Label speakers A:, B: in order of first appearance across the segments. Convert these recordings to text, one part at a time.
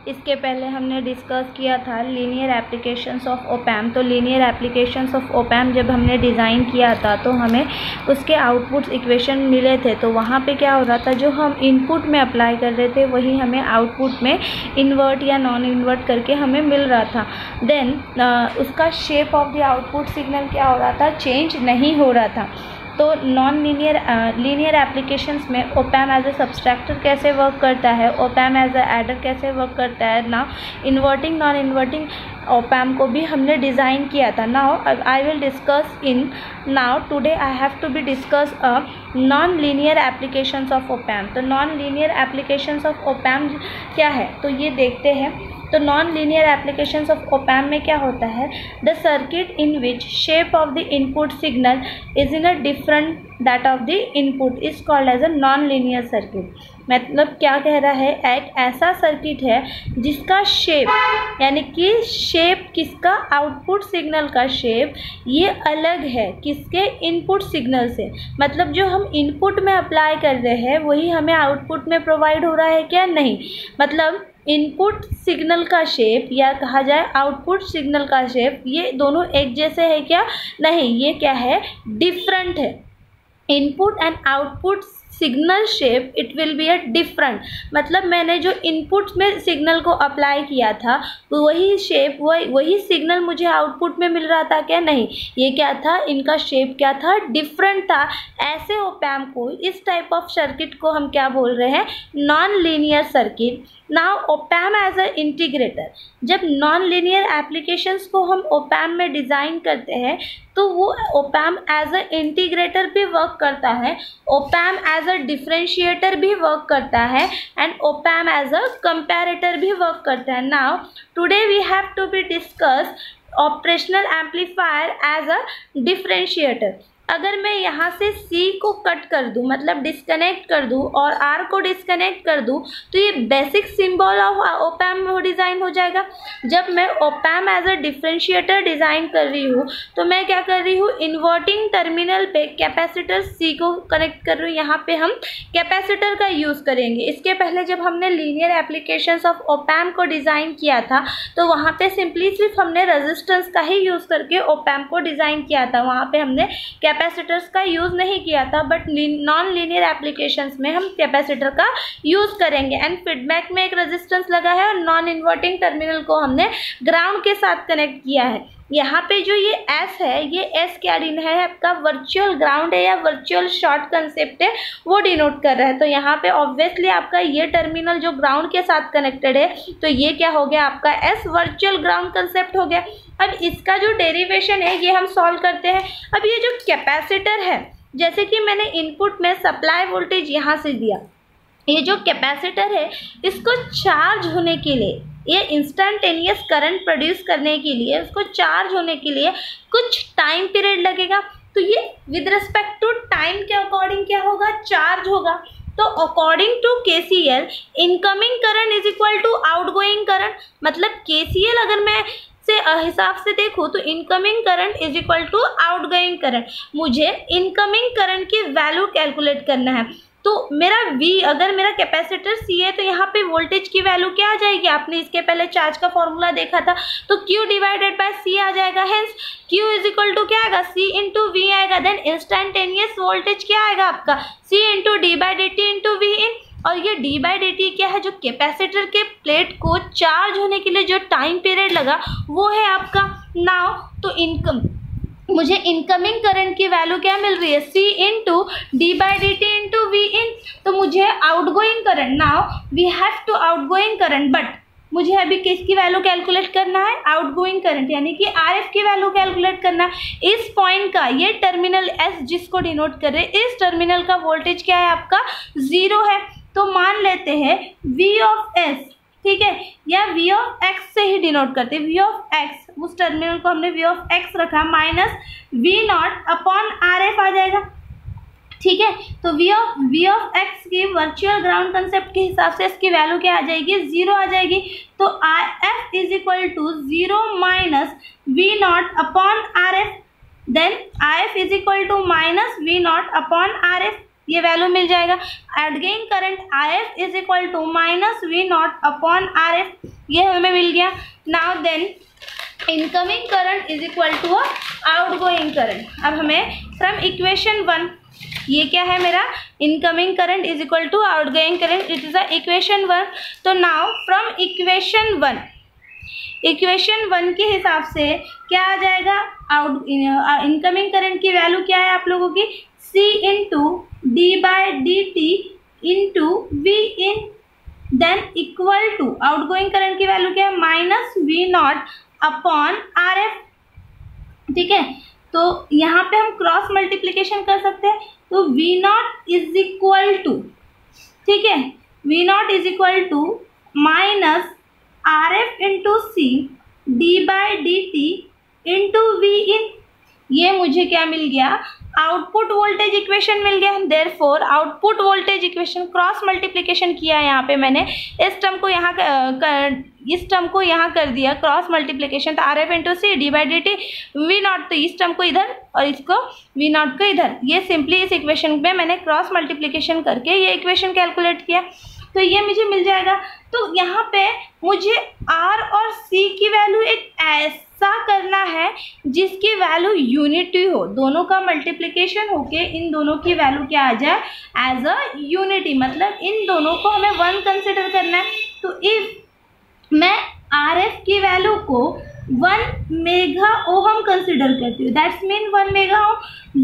A: इसके पहले हमने डिस्कस किया था linear applications of op amp. तो linear applications of op amp जब हमने डिज़ाइन किया था तो हमें उसके आउटपुट्स इक्वेशन मिले थे। तो वहाँ पे क्या हो रहा था, जो हम इनपुट में अप्लाई कर रहे थे वही हमें आउटपुट में इन्वर्ट या नॉन इन्वर्ट करके हमें मिल रहा था। देन उसका shape of the output signal क्या हो रहा था, चेंज नहीं हो रहा था। तो नॉन लीनियर एप्लीकेशंस में op amp as a subtractor कैसे वर्क करता है, op amp as a adder कैसे वर्क करता है ना, inverting non inverting op amp को भी हमने डिज़ाइन किया था। Now I will discuss in now today I have to be discuss a non linear applications of op amp. तो non linear applications of op amp क्या है, तो ये देखते हैं। तो non linear applications of op amp में क्या होता है, the circuit in which shape of the input signal is in a different that of the input is called as a non linear circuit. मतलब क्या कह रहा है, एक ऐसा सर्किट है जिसका शेप, यानी कि शेप किसका, आउटपुट सिग्नल का शेप ये अलग है किसके, इनपुट सिग्नल से। मतलब जो हम इनपुट में अप्लाई कर रहे हैं वही हमें आउटपुट में प्रोवाइड हो रहा है क्या, नहीं। मतलब इनपुट सिग्नल का शेप या कहा जाए आउटपुट सिग्नल का शेप, ये दोनों एक जैसे है क्या, नहीं, ये क्या है, डिफरेंट है। Input and output signal shape it will be a different. मतलब मैंने जो इनपुट में सिग्नल को अप्लाई किया था वही शेप वही सिग्नल मुझे आउटपुट में मिल रहा था क्या, नहीं, ये क्या था, इनका शेप क्या था, डिफरेंट था। ऐसे ओप एम्प को, इस टाइप ऑफ सर्किट को हम क्या बोल रहे हैं, non linear circuit. Now op amp as a integrator, जब नॉन लीनियर एप्लीकेशंस को हम ओप एम्प में डिज़ाइन करते हैं तो वो op amp as a integrator भी वर्क करता है, op amp as a differentiator भी वर्क करता है and op amp as a comparator भी वर्क करता है। Now today we have to be discuss operational amplifier as a differentiator. अगर मैं यहाँ से C को कट कर दूँ, मतलब डिस्कनेक्ट कर दूँ, और R को डिस्कनेक्ट कर दूँ, तो ये basic symbol of op amp में डिज़ाइन हो जाएगा। जब मैं op amp as a differentiator design कर रही हूँ तो मैं क्या कर रही हूँ, इन्वर्टिंग टर्मिनल पे कैपेसिटर C को कनेक्ट कर रही हूँ। यहाँ पे हम कैपेसिटर का यूज़ करेंगे। इसके पहले जब हमने linear applications of op amp को डिज़ाइन किया था तो वहाँ पे सिंपली सिर्फ हमने रेजिस्टेंस का ही यूज़ करके ओप एम्प को डिज़ाइन किया था, वहाँ पे हमने कैपेसिटर्स का यूज़ नहीं किया था। बट नॉन लीनियर एप्लीकेशंस में हम कैपेसिटर का यूज़ करेंगे एंड फीडबैक में एक रेजिस्टेंस लगा है और नॉन इन्वर्टिंग टर्मिनल को हमने ग्राउंड के साथ कनेक्ट किया है। यहाँ पे जो ये S है, ये S क्या है, आपका वर्चुअल ग्राउंड है या वर्चुअल शॉर्ट कंसेप्ट है, वो डिनोट कर रहा है। तो यहाँ पे ऑब्वियसली आपका ये टर्मिनल जो ग्राउंड के साथ कनेक्टेड है तो ये क्या हो गया, आपका S वर्चुअल ग्राउंड कंसेप्ट हो गया। अब इसका जो डेरिवेशन है ये हम सॉल्व करते हैं। अब ये जो कैपेसिटर है, जैसे कि मैंने इनपुट में सप्लाई वोल्टेज यहाँ से दिया, ये जो कैपेसिटर है इसको चार्ज होने के लिए, ये इंस्टेंटेनियस करंट प्रोड्यूस करने के लिए, उसको चार्ज होने के लिए कुछ टाइम पीरियड लगेगा। तो ये विद रिस्पेक्ट टू टाइम के अकॉर्डिंग क्या होगा, चार्ज होगा। तो according to KCL incoming current is equal to outgoing current. मतलब KCL अगर मैं से हिसाब से देखूँ तो incoming current is equal to outgoing current. मुझे इनकमिंग करंट की वैल्यू कैलकुलेट करना है। तो मेरा V, अगर मेरा कैपेसिटर C है तो यहाँ पे वोल्टेज की वैल्यू क्या आ जाएगी, आपने इसके पहले चार्ज का फॉर्मूला देखा था, तो Q डिवाइडेड बाय C आ जाएगा। Hence Q is equal to क्या आएगा, C इंटू V आएगा। देन इंस्टेंटेनियस वोल्टेज क्या आएगा आपका, C into d by d t into v in. और ये डी बाई डी टी क्या है, जो कैपेसिटर के प्लेट को चार्ज होने के लिए जो टाइम पीरियड लगा वो है आपका। नाउ तो मुझे इनकमिंग करंट की वैल्यू क्या मिल रही है, C into d by d t into v in. तो मुझे outgoing current, now we have to outgoing current, but मुझे अभी किसकी वैल्यू कैलकुलेट करना है, आउटगोइंग करंट, यानी कि RF की वैल्यू कैलकुलेट करना है। इस पॉइंट का, ये टर्मिनल S जिसको डिनोट कर रहे हैं, इस टर्मिनल का वोल्टेज क्या है आपका, 0 है। तो मान लेते हैं V ऑफ S, ठीक है, या V ऑफ X से ही डिनोट करते हैं। V ऑफ X, उस टर्मिनल को हमने V ऑफ X रखा, माइनस V0 अपॉन RF आ जाएगा, ठीक है। तो V ऑफ X की वर्चुअल ग्राउंड कंसेप्ट के हिसाब से इसकी वैल्यू क्या आ जाएगी, 0 आ जाएगी। तो F is equal to 0 minus V0 upon RF। Then IF is equal to minus V0 upon RF। ये वैल्यू मिल जाएगा। Outgoing current IF is equal to minus V nought upon RF, ये हमें मिल गया। Now then incoming current is equal to outgoing current. अब हमें from equation 1, ये क्या है मेरा, incoming current is equal to outgoing current, it is equation 1। तो नाउ फ्रॉम इक्वेशन 1 के हिसाब से क्या आ जाएगा, इनकमिंग करंट की वैल्यू क्या है आप लोगों की, C into d/dt into V in, then equal to outgoing current की वैल्यू क्या है, minus V nought upon RF। ठीक है, तो यहाँ पे हम क्रॉस मल्टीप्लीकेशन कर सकते हैं, तो V not is equal to, ठीक है, V not is equal to minus RF into C d/dt into V in, ये मुझे क्या मिल गया, आउटपुट वोल्टेज इक्वेशन मिल गया। Therefore output voltage equation cross multiplication किया है, यहाँ पे मैंने इस टर्म को यहाँ कर दिया क्रॉस मल्टीप्लिकेशन, तो RF into C d/dt V not, तो इस टर्म को इधर और इसको V नॉट को इधर, ये सिंपली इस इक्वेशन में मैंने क्रॉस मल्टीप्लिकेशन करके ये इक्वेशन कैलकुलेट किया, तो ये मुझे मिल जाएगा। तो यहाँ पे मुझे R और C की वैल्यू एक ऐसा करना है जिसकी वैल्यू यूनिटी हो, दोनों का मल्टीप्लिकेशन होके इन दोनों की वैल्यू क्या आ जाए, एज अ यूनिटी, मतलब इन दोनों को हमें 1 कंसिडर करना है। तो इफ मैं RF की वैल्यू को 1 मेगा ओहम कंसिडर करती हूँ, that's mean 1 mega ohm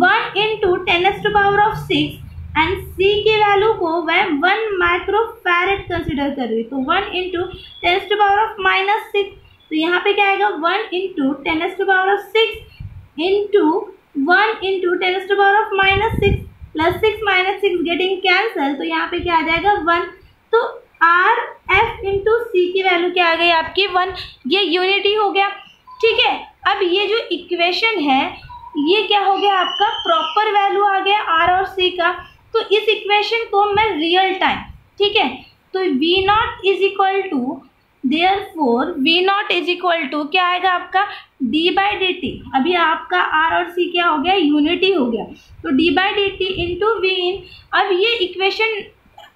A: 1 into 10⁶ and C की वैल्यू को मैं 1 माइक्रो फैरेड कंसिडर कर रही हूँ, तो 1 इंटू 10⁻⁻⁶, तो यहाँ पे क्या आएगा, 1 into 10⁻⁶ into 1 into 10⁻⁻⁶ plus 6 minus 6 getting cancel, तो यहाँ पे क्या आ जाएगा 1। तो RF इंटू C की वैल्यू क्या आ गई आपकी 1, ये यूनिटी हो गया। ठीक है, अब ये जो इक्वेशन है ये क्या हो गया आपका, प्रॉपर वैल्यू आ गया R और C का। तो इस इक्वेशन को मैं रियल टाइम, ठीक है, तो V not is equal to, therefore V not is equal to क्या आएगा आपका d/dt, अभी आपका R और C क्या हो गया, यूनिटी हो गया, तो d/dt इंटू V इन। अब ये equation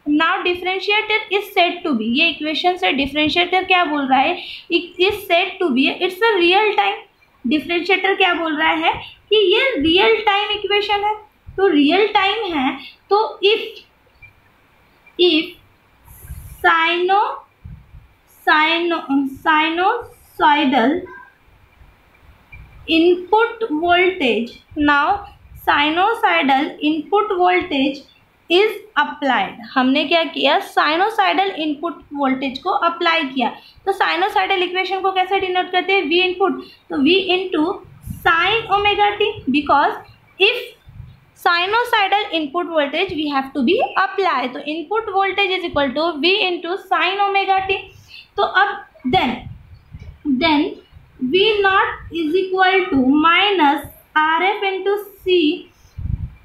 A: now differentiator is said to be, ये इक्वेशन से डिफरेंशिएटर क्या बोल रहा है, is said to be, it's a real time. Differentiator क्या बोल रहा है कि ये रियल टाइम इक्वेशन है, तो रियल टाइम है, तो if sinusoidal input voltage, now sinusoidal input voltage is applied, हमने क्या किया, साइनोसॉइडल इनपुट वोल्टेज को अप्लाई किया। तो साइनोसॉइडल इक्वेशन को कैसे डिनोट करते हैं, V इनपुट, तो V into sine omega t, because if sinusoidal input voltage we have to be apply, तो input voltage is equal to V into sine omega t. तो अब then V not is equal to minus RF into C,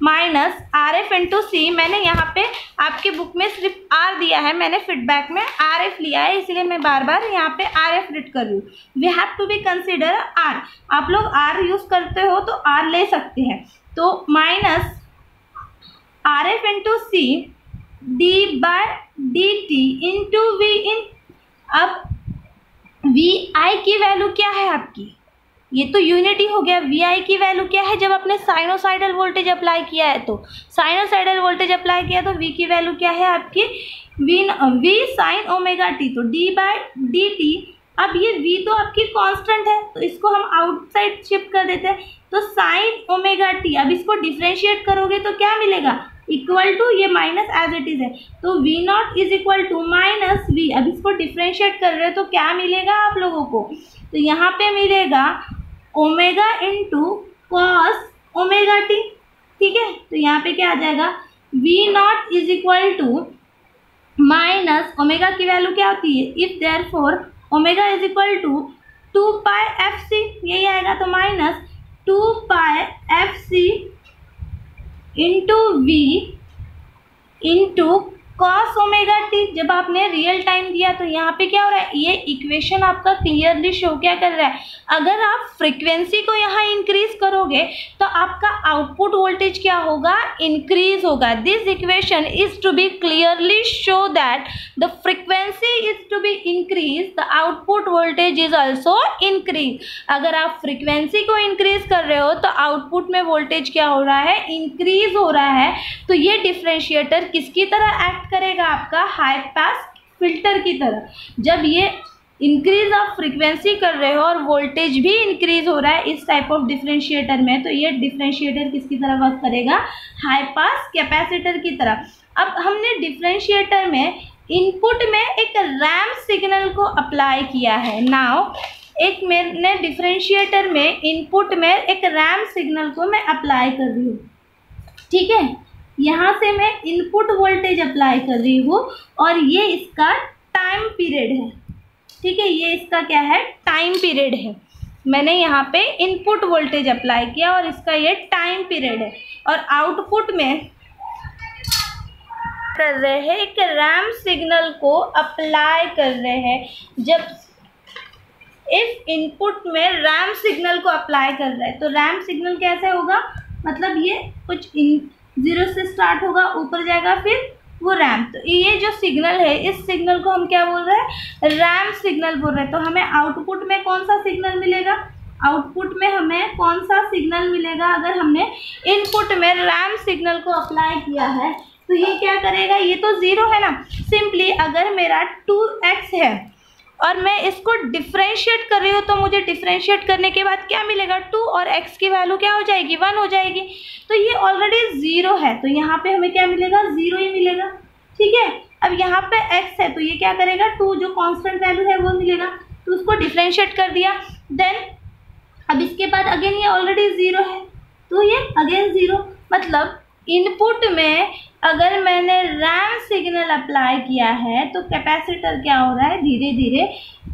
A: minus RF into C, मैंने यहाँ पे आपके book में सिर्फ R दिया है, मैंने फीडबैक में RF लिया है, इसीलिए मैं बार बार यहाँ पे RF रिट कर रही हूँ। We have to be consider R, आप लोग R यूज करते हो तो R ले सकते हैं, तो minus RF into C d/dt into V in. अब VI की वैल्यू क्या है आपकी, ये तो यूनिटी हो गया, VI की वैल्यू क्या है, जब आपने साइनोसॉइडल वोल्टेज अप्लाई किया है, तो साइनोसॉइडल वोल्टेज अप्लाई किया तो V की वैल्यू क्या है आपकी, V साइन ओमेगा टी, तो d/dt। अब ये V तो आपकी कांस्टेंट है, तो इसको हम आउटसाइड शिफ्ट कर देते हैं, तो साइन ओमेगा टी, अब इसको डिफ्रेंशिएट करोगे तो क्या मिलेगा, इक्वल टू, ये माइनस एज इट इज है, तो V not is equal to minus V, अब इसको डिफ्रेंशिएट कर रहे हो तो क्या मिलेगा आप लोगों को, तो यहाँ पे मिलेगा omega into cos omega t. ठीक है, तो यहाँ पे क्या आ जाएगा, V not is equal to minus, omega की वैल्यू क्या होती है, if therefore omega is equal to 2πfc, यही आएगा, तो minus 2πfc into V into cos omega t. जब आपने रियल टाइम दिया तो यहाँ पे क्या हो रहा है, ये इक्वेशन आपका क्लियरली शो क्या कर रहा है, अगर आप फ्रीक्वेंसी को यहाँ इंक्रीज करोगे तो आपका आउटपुट वोल्टेज क्या होगा, इंक्रीज होगा। This equation is to be clearly show that the frequency is to be increase, the output voltage is also increase. अगर आप फ्रीक्वेंसी को इंक्रीज कर रहे हो तो आउटपुट में वोल्टेज क्या हो रहा है, इंक्रीज हो रहा है। तो ये डिफरेंशिएटर किसकी तरह एक्ट करेगा, आपका हाई पास फिल्टर की तरह। जब ये इंक्रीज ऑफ फ्रीक्वेंसी कर रहे हो और वोल्टेज भी इंक्रीज हो रहा है इस टाइप ऑफ डिफरेंशिएटर में, तो ये डिफरेंशिएटर किसकी तरह वर्क करेगा, हाई पास कैपेसिटर की तरह। अब हमने डिफरेंशिएटर में इनपुट में एक रैंप सिग्नल को अप्लाई किया है। नाउ एक मैंने डिफरेंशिएटर में इनपुट में एक रैंप सिग्नल को मैं अप्लाई कर रही हूँ, ठीक है। यहाँ से मैं इनपुट वोल्टेज अप्लाई कर रही हूँ और ये इसका टाइम पीरियड है, ठीक है। ये इसका क्या है, टाइम पीरियड है। मैंने यहाँ पे इनपुट वोल्टेज अप्लाई किया और इसका ये टाइम पीरियड है। और आउटपुट में कर रहे हैं, एक रैंप सिग्नल को अप्लाई कर रहे हैं। जब इस इनपुट में रैंप सिग्नल को अप्लाई कर रहा है तो रैंप सिग्नल कैसे होगा, मतलब ये कुछ जीरो से स्टार्ट होगा, ऊपर जाएगा, फिर वो रैंप। तो ये जो सिग्नल है, इस सिग्नल को हम क्या बोल रहे हैं, रैंप सिग्नल बोल रहे हैं। तो हमें आउटपुट में कौन सा सिग्नल मिलेगा, आउटपुट में हमें कौन सा सिग्नल मिलेगा, अगर हमने इनपुट में रैंप सिग्नल को अप्लाई किया है तो ये क्या करेगा, ये तो ज़ीरो है ना। सिंपली अगर मेरा 2x है और मैं इसको डिफ्रेंशिएट कर रही हूँ तो मुझे डिफ्रेंशिएट करने के बाद क्या मिलेगा, 2 और x की वैल्यू क्या हो जाएगी, 1 हो जाएगी। तो ये ऑलरेडी 0 है तो यहाँ पे हमें क्या मिलेगा, 0 ही मिलेगा, ठीक है। अब यहाँ पे x है तो ये क्या करेगा, 2 जो कांस्टेंट वैल्यू है वो मिलेगा, तो उसको डिफ्रेंशिएट कर दिया। देन अब इसके बाद अगेन ये ऑलरेडी 0 है तो ये अगेन 0, मतलब इनपुट में अगर मैंने रैंप सिग्नल अप्लाई किया है तो कैपेसिटर क्या हो रहा है, धीरे धीरे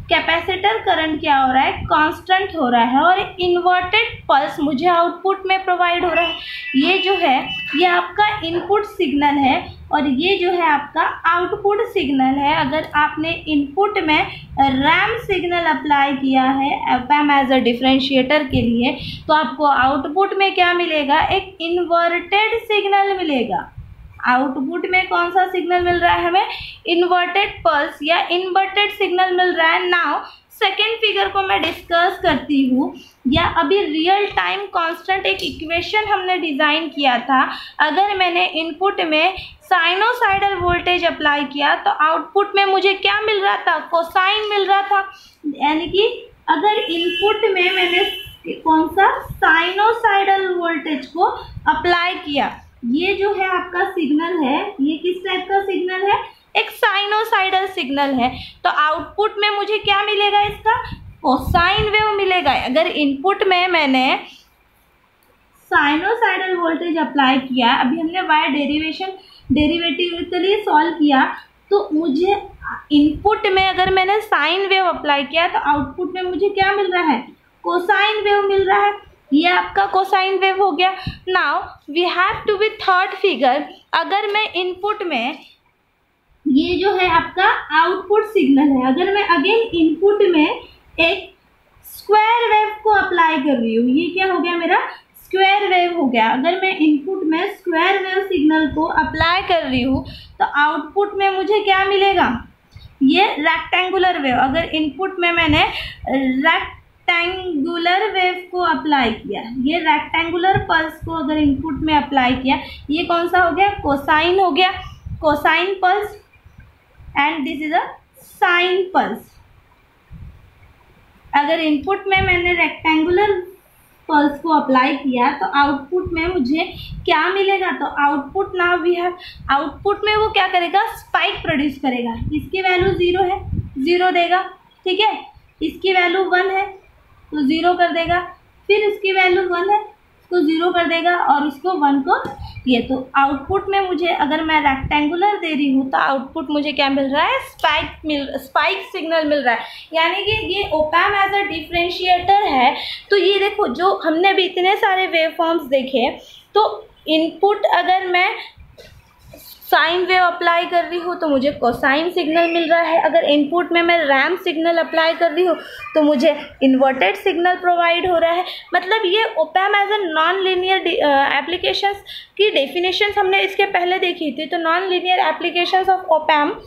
A: कैपेसिटर करंट क्या हो रहा है, कांस्टेंट हो रहा है और इन्वर्टेड पल्स मुझे आउटपुट में प्रोवाइड हो रहा है। ये जो है ये आपका इनपुट सिग्नल है और ये जो है आपका आउटपुट सिग्नल है। अगर आपने इनपुट में रैंप सिग्नल अप्लाई किया है ऑप-एम्प एज अ डिफरेंशिएटर के लिए तो आपको आउटपुट में क्या मिलेगा, एक इन्वर्टेड सिग्नल मिलेगा। आउटपुट में कौन सा सिग्नल मिल रहा है हमें, इन्वर्टेड पल्स या इन्वर्टेड सिग्नल मिल रहा है। नाउ सेकेंड फिगर को मैं डिस्कस करती हूँ, या अभी रियल टाइम कांस्टेंट एक इक्वेशन हमने डिज़ाइन किया था। अगर मैंने इनपुट में साइनोसाइडल वोल्टेज अप्लाई किया तो आउटपुट में मुझे क्या मिल रहा था, कोसाइन मिल रहा था। यानी कि अगर इनपुट में मैंने कौन सा साइनोसाइडल वोल्टेज को अप्लाई किया, ये जो है आपका सिग्नल है, ये किस टाइप का सिग्नल है, एक साइनोसाइडल सिग्नल है। तो आउटपुट में मुझे क्या मिलेगा, इसका कोसाइन वेव मिलेगा। अगर इनपुट में मैंने साइनोसाइडल वोल्टेज अप्लाई किया, अभी हमने वाई डेरिवेटिवली सॉल्व किया, तो मुझे इनपुट में अगर मैंने साइन वेव अप्लाई किया तो आउटपुट में मुझे क्या मिल रहा है, कोसाइन वेव मिल रहा है। ये आपका कोसाइन वेव हो गया। Now we have to be third figure. अगर मैं इनपुट में, ये जो है आपका आउटपुट सिग्नल है, अगर मैं अगेन इनपुट में एक स्क्वायर वेव को अप्लाई कर रही हूँ, ये क्या हो गया मेरा, स्क्वायर वेव हो गया। अगर मैं इनपुट में स्क्वायर वेव सिग्नल को अप्लाई कर रही हूँ तो आउटपुट में मुझे क्या मिलेगा, ये रेक्टेंगुलर वेव। अगर इनपुट में मैंने रेक्टेंगुलर वेव को अप्लाई किया, ये रेक्टेंगुलर पल्स को अगर इनपुट में अप्लाई किया, ये कौन सा हो गया, कोसाइन हो गया, cosine pulse, and this is a sine pulse. अगर इनपुट में मैंने रेक्टेंगुलर पल्स को अप्लाई किया तो आउटपुट में मुझे क्या मिलेगा, तो output now we have, output में वो क्या करेगा, स्पाइक प्रोड्यूस करेगा। इसकी वैल्यू 0 है, 0 देगा, ठीक है। इसकी वैल्यू 1 है तो 0 कर देगा, फिर इसकी वैल्यू 1 है इसको 0 कर देगा और इसको 1 को ये। तो आउटपुट में मुझे, अगर मैं रेक्टेंगुलर दे रही हूँ तो आउटपुट मुझे क्या मिल रहा है, स्पाइक सिग्नल मिल रहा है। यानी कि ये ऑप-एम्प एज अ डिफरेंशिएटर है। तो ये देखो, जो हमने भी इतने सारे वेव फॉर्म्स देखे, तो इनपुट अगर मैं साइन वेव अप्लाई कर रही हूँ तो मुझे कोसाइन सिग्नल मिल रहा है। अगर इनपुट में मैं रैम्प सिग्नल अप्लाई कर रही हूँ तो मुझे इन्वर्टेड सिग्नल प्रोवाइड हो रहा है। मतलब ये op amp as a non linear applications की डेफिनेशंस हमने इसके पहले देखी थी। तो non linear applications of op amp,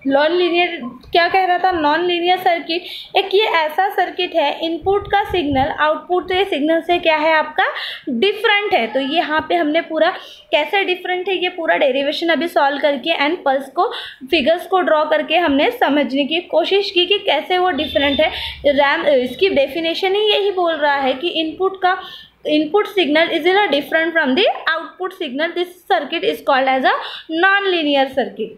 A: non linear क्या कह रहा था, नॉन लीनियर सर्किट एक ये ऐसा सर्किट है इनपुट का सिग्नल आउटपुट के सिग्नल से क्या है आपका डिफरेंट है। तो ये यहाँ पे हमने पूरा कैसे डिफरेंट है ये पूरा डेरिवेशन अभी सॉल्व करके एंड पल्स को फिगर्स को ड्रॉ करके हमने समझने की कोशिश की कि कैसे वो डिफरेंट है। रैम इसकी डेफिनेशन ही यही बोल रहा है कि input signal is in a different from the output signal. This circuit is called as a non-linear circuit.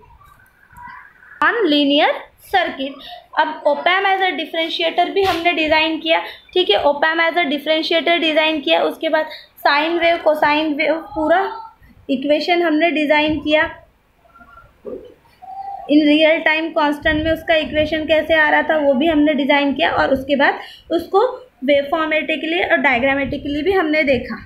A: Non-linear circuit. अब op amp as a differentiator भी हमने डिज़ाइन किया, ठीक है। Op amp as a differentiator design किया, उसके बाद sine wave cosine wave पूरा इक्वेशन हमने डिज़ाइन किया। इन रियल टाइम कांस्टेंट में उसका इक्वेशन कैसे आ रहा था वो भी हमने डिज़ाइन किया और उसके बाद उसको वेव फॉर्मेटिकली और डायग्रामेटिकली भी हमने देखा।